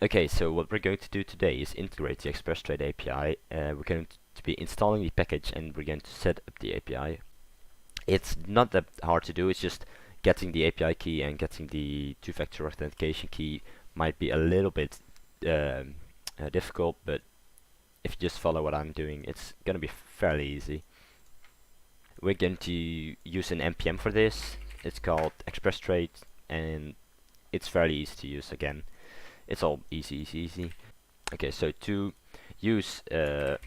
Okay, so what we're going to do today is integrate the ExpressTrade API. We're going to be installing the package and we're going to set up the API. It's not that hard to do, it's just getting the API key and getting the two-factor authentication key might be a little bit difficult, but if you just follow what I'm doing, it's gonna be fairly easy. We're going to use an NPM for this. It's called ExpressTrade and it's fairly easy to use again. It's all easy. Okay, so to use the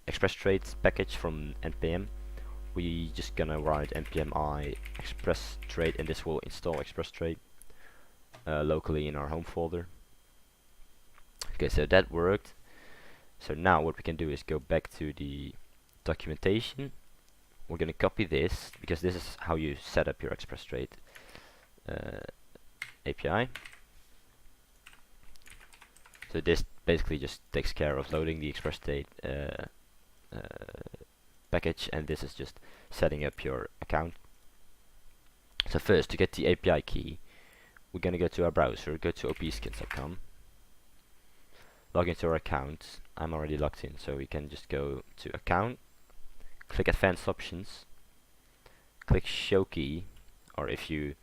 ExpressTrade package from npm, we just gonna write npm I ExpressTrade, and this will install ExpressTrade locally in our home folder. Okay, so that worked. So now what we can do is go back to the documentation. We're gonna copy this because this is how you set up your ExpressTrade API. So this basically just takes care of loading the ExpressTrade package, and this is just setting up your account. So first, to get the API key, we're gonna go to our browser, go to opskins.com, log into our account. I'm already logged in, so we can just go to account, click advanced options, click show key, or if you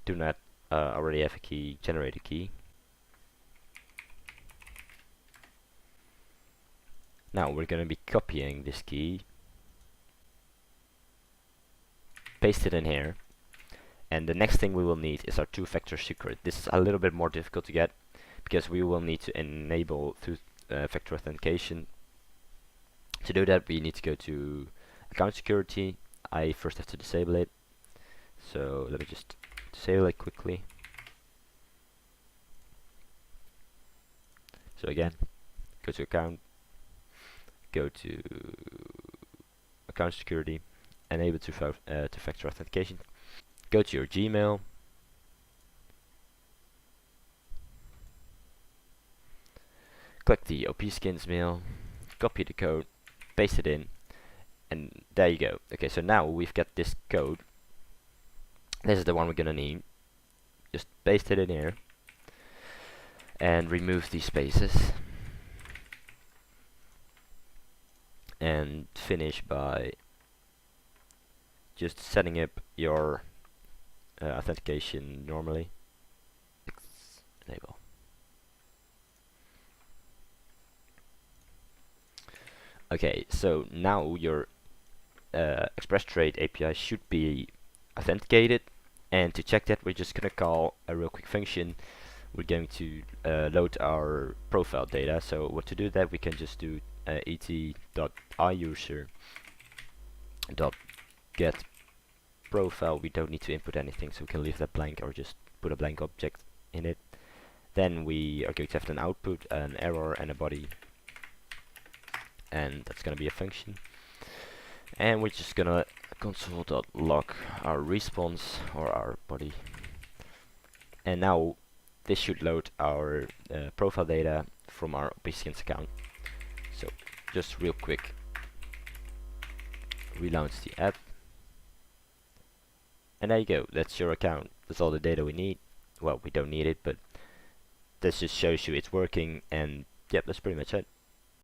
do not already have a key, generate a key. Now we're going to be copying this key, paste it in here, and the next thing we will need is our two-factor secret. This is a little bit more difficult to get because we will need to enable two-factor authentication. To do that, we need to go to account security. I first have to disable it, so let me just disable it quickly. So again, go to account, go to account security, enable two-factor authentication, go to your Gmail, click the opskins mail, copy the code, paste it in, and there you go. Okay, so now we've got this code. This is the one we're gonna need. Just paste it in here and remove these spaces and finish by just setting up your authentication normally. Enable. Okay, so now your ExpressTrade API should be authenticated, and to check that, we're just gonna call a real quick function. We're going to load our profile data. So what to do that, we can just do et.iuser.get profile. We don't need to input anything, so we can leave that blank or just put a blank object in it. Then we are going to have an output, an error, and a body, and that's going to be a function. And we're just gonna console.log our response or our body, and now this should load our profile data from our opskins account. So just real quick, relaunch the app, and there you go. That's your account. That's all the data we need. Well, we don't need it, but this just shows you it's working, and yep, that's pretty much it.